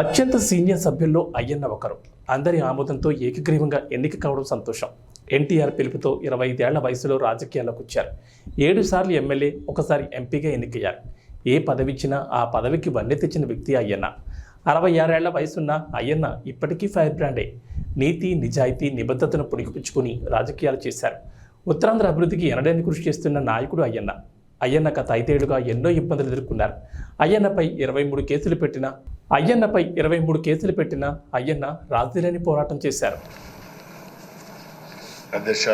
అత్యంత సీనియర్ సభ్యుల్లో అయ్యన్న ఒకరు. అందరి ఆమోదంతో ఏకగ్రీవంగా ఎన్నిక కావడం సంతోషం. ఎన్టీఆర్ పిలుపుతో 25 ఏళ్ల వయసులో రాజకీయాల్లోకి వచ్చారు. 7 సార్లు ఎమ్మెల్యే, ఒకసారి ఎంపీగా ఎన్నికయ్యారు. ఏ పదవిచ్చినా ఆ పదవికి వన్నె తెచ్చిన వ్యక్తి అయ్యన్న. 66 ఏళ్ల వయసున్న అయ్యన్న ఇప్పటికీ ఫైర్ బ్రాండే. నీతి, నిజాయితీ, నిబద్ధతను పుణికిపుచ్చుకుని రాజకీయాలు చేశారు. ఉత్తరాంధ్ర అభివృద్ధికి ఎనలేని కృషి చేస్తున్న నాయకుడు అయ్యన్న. అయ్యన్న గత 5 ఏళ్లుగా ఎన్నో ఇబ్బందులు ఎదుర్కొన్నారు. అయ్యన్నపై 23 కేసులు పెట్టిన అయ్యన్న రాజధాని పోరాటం చేశారు. అధ్యక్ష,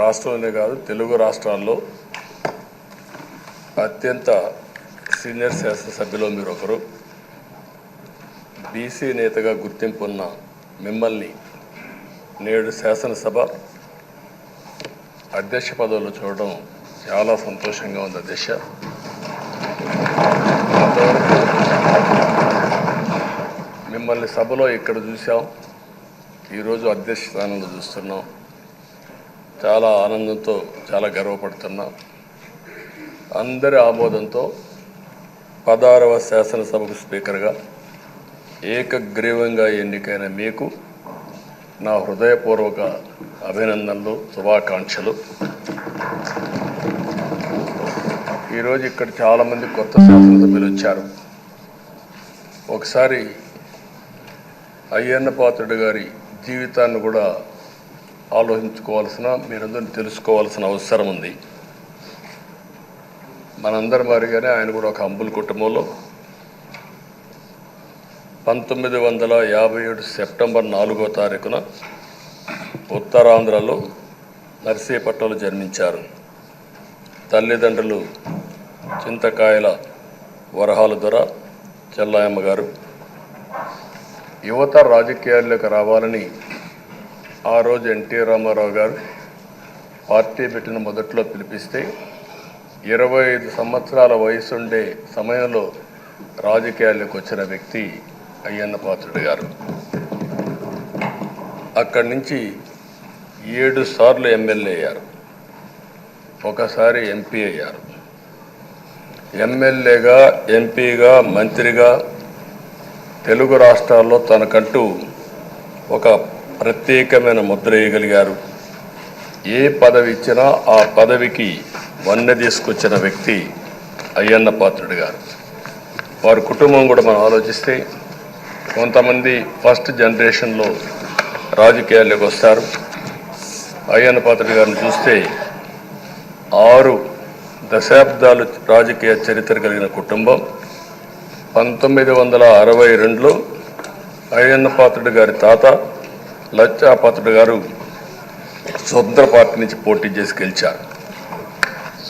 రాష్ట్రంలోనే కాదు తెలుగు రాష్ట్రాల్లో అత్యంత సీనియర్ శాసనసభ్యులు మీరు ఒకరు. బీసీ నేతగా గుర్తింపు ఉన్న మిమ్మల్ని నేడు శాసనసభ అధ్యక్ష పదవిలో చూడడం చాలా సంతోషంగా ఉంది. అధ్యక్ష, మిమ్మల్ని సభలో ఇక్కడ చూసాం, ఈరోజు అధ్యక్ష స్థానంలో చూస్తున్నాం. చాలా ఆనందంతో, చాలా గర్వపడుతున్నాం. అందరి ఆమోదంతో 16వ శాసనసభకు స్పీకర్గా ఏకగ్రీవంగా ఎన్నికైన మీకు నా హృదయపూర్వక అభినందనలు, శుభాకాంక్షలు. ఈరోజు ఇక్కడ చాలామంది కొత్త శాసనసభ్యులు వచ్చారు. ఒకసారి అయ్యన్న పాత్రుడు గారి జీవితాన్ని కూడా ఆలోచించుకోవాల్సిన, మీరందరూ తెలుసుకోవాల్సిన అవసరం ఉంది. మనందరి మాదిరిగానే ఆయన కూడా ఒక హంబుల్ కుటుంబంలో 1957 సెప్టెంబర్ 4వ తారీఖున ఉత్తరాంధ్రలో నర్సీపట్నంలో జన్మించారు. తల్లిదండ్రులు చింతకాయల వరహాల దొర చెల్లాయమ్మ గారు. యువత రాజకీయాల్లోకి రావాలని ఆ రోజు ఎన్టీ రామారావు గారు పార్టీ పెట్టిన మొదట్లో పిలిపిస్తే 25 సంవత్సరాల వయసుండే సమయంలో రాజకీయాల్లోకి వచ్చిన వ్యక్తి అయ్యన్న పాత్రుడు గారు. అక్కడి నుంచి 7 సార్లు ఎమ్మెల్యే అయ్యారు, ఒకసారి ఎంపీ అయ్యారు. ఎమ్మెల్యేగా, ఎంపీగా, మంత్రిగా తెలుగు రాష్ట్రాల్లో తనకంటూ ఒక ప్రత్యేకమైన ముద్ర వేయగలిగారు. ఏ పదవి ఇచ్చినా ఆ పదవికి వన్నె తీసుకొచ్చిన వ్యక్తి అయ్యన్న పాత్రుడు గారు. వారి కుటుంబం కూడా మనం ఆలోచిస్తే కొంతమంది ఫస్ట్ జనరేషన్లో రాజకీయాల్లోకి వస్తారు. అయ్యన్న పాత్రుడు గారిని చూస్తే 6 దశాబ్దాలు రాజకీయ చరిత్ర కలిగిన కుటుంబం. 1962లో అయ్యన్న పాత్రుడు గారి తాత లచ్చా పాత్రుడు గారు స్వతంత్ర పార్టీ నుంచి పోటీ చేసి గెలిచారు.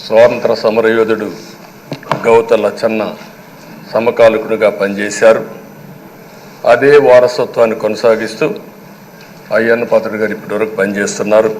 స్వాతంత్ర సమరయోధుడు గౌత లచ్చన్న సమకాలికుడిగా పనిచేశారు. అదే వారసత్వాన్ని కొనసాగిస్తూ అయ్యన్న పాత్రుడు గారు ఇప్పటివరకు పనిచేస్తున్నారు.